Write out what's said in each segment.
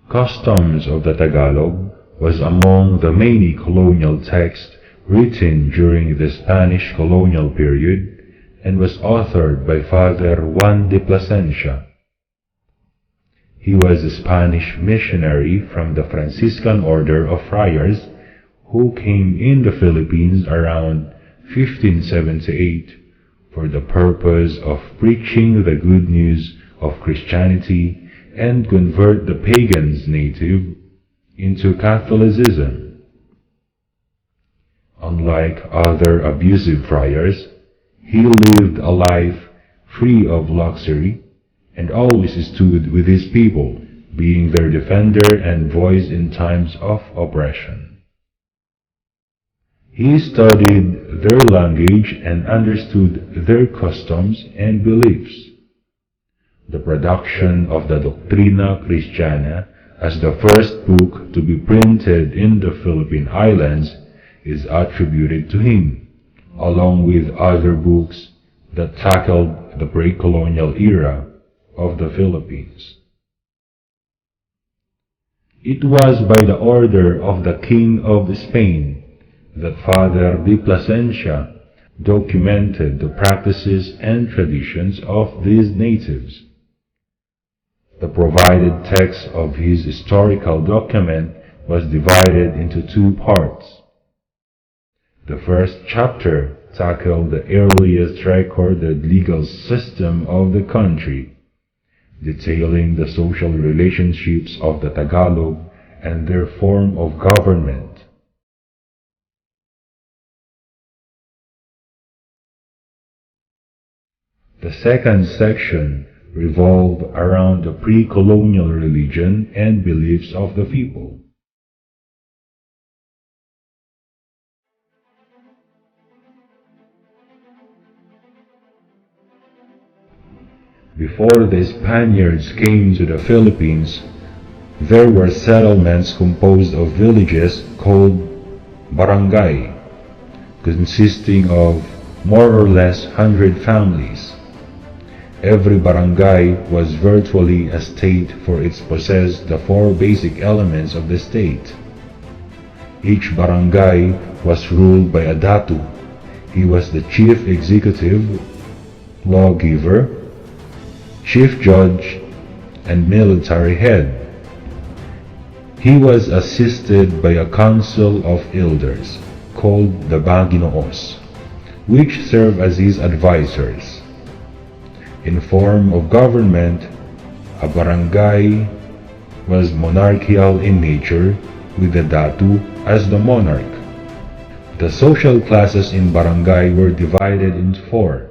Customs of the Tagalog was among the many colonial texts written during the Spanish colonial period and was authored by Father Juan de Plasencia. He was a Spanish missionary from the Franciscan Order of Friars who came in the Philippines around 1578 for the purpose of preaching the good news of Christianity and convert the pagans native into Catholicism. Unlike other abusive friars, he lived a life free of luxury and always stood with his people, being their defender and voice in times of oppression. He studied their language and understood their customs and beliefs. The production of the Doctrina Christiana as the first book to be printed in the Philippine Islands is attributed to him, along with other books that tackled the pre-colonial era of the Philippines. It was by the order of the King of Spain that Father de Plasencia documented the practices and traditions of these natives. The provided text of his historical document was divided into two parts. The first chapter tackled the earliest recorded legal system of the country, detailing the social relationships of the Tagalog and their form of government. The second section revolved around the pre-colonial religion and beliefs of the people. Before the Spaniards came to the Philippines, there were settlements composed of villages called barangay, consisting of more or less 100 families. Every barangay was virtually a state, for it possessed the four basic elements of the state. Each barangay was ruled by a datu. He was the chief executive, lawgiver, chief judge, and military head. He was assisted by a council of elders, called the Baginoos, which served as his advisors. In form of government, a barangay was monarchical in nature, with the datu as the monarch. The social classes in barangay were divided into four.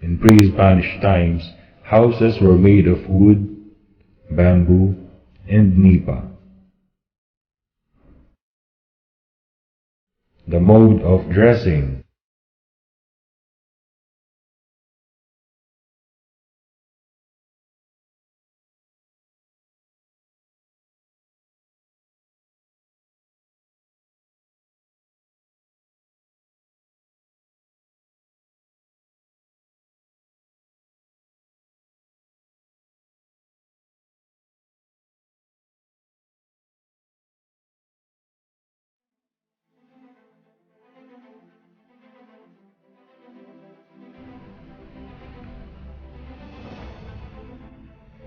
In pre-Spanish times, houses were made of wood, bamboo, and nipa. The mode of dressing.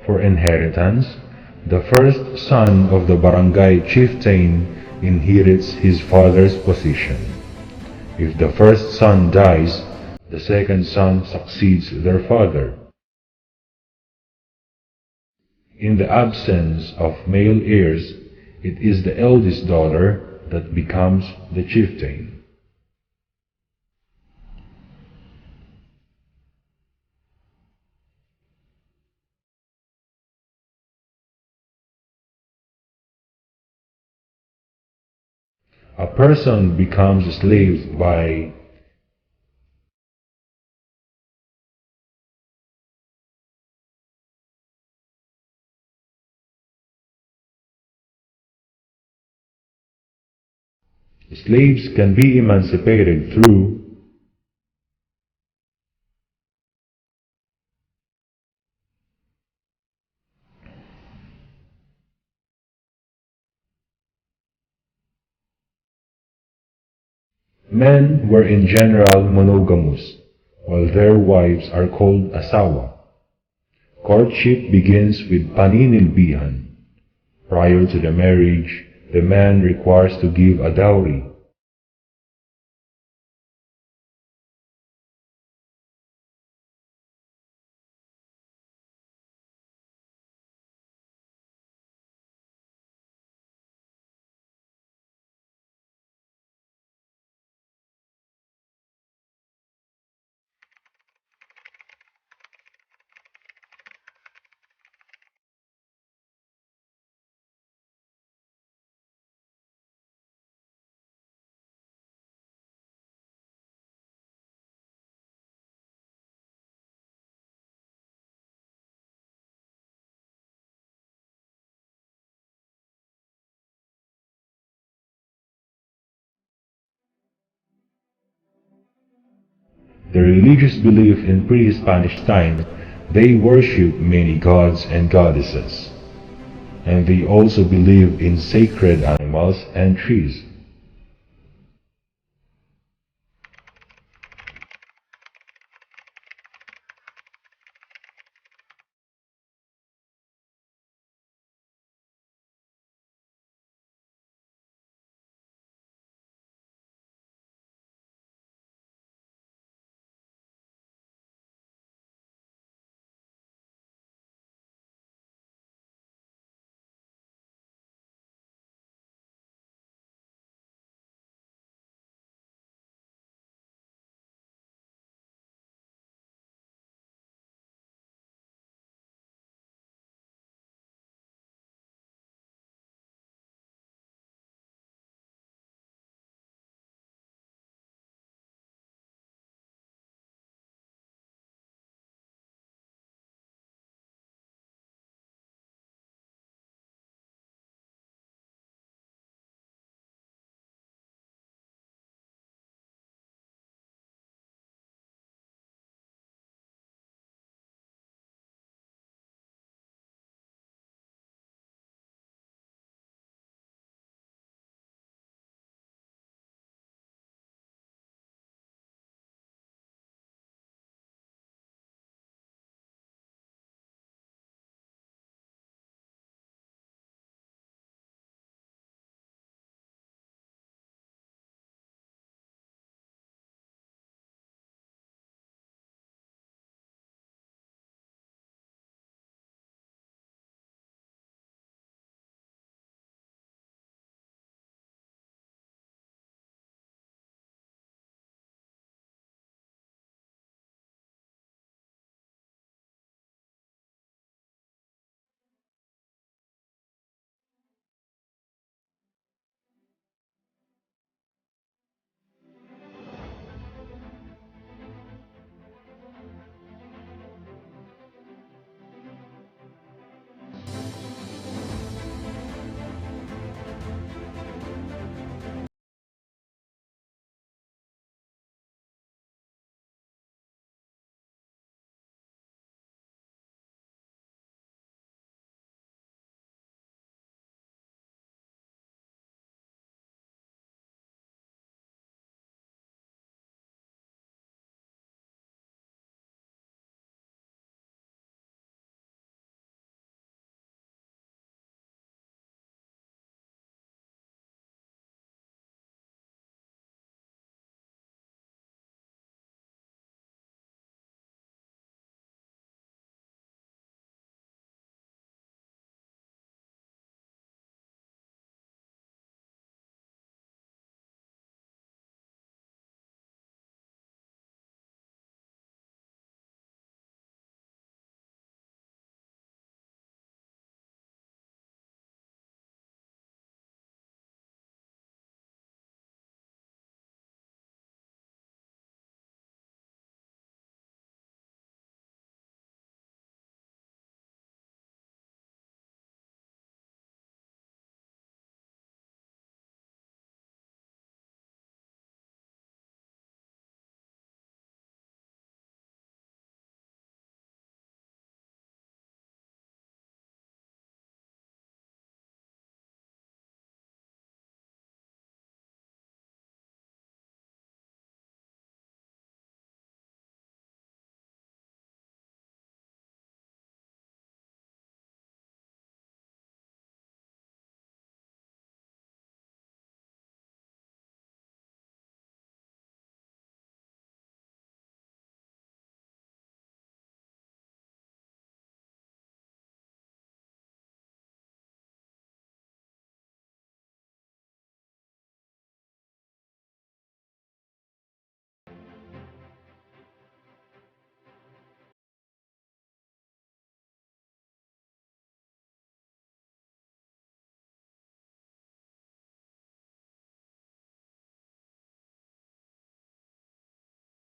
For inheritance, the first son of the barangay chieftain inherits his father's position. If the first son dies, the second son succeeds their father. In the absence of male heirs, it is the eldest daughter that becomes the chieftain. A person becomes a slave by slaves can be emancipated through men were in general monogamous, while their wives are called asawa. Courtship begins with paninilbihan. Prior to the marriage, the man requires to give a dowry. The religious belief in pre-Spanish time, they worship many gods and goddesses, and they also believe in sacred animals and trees.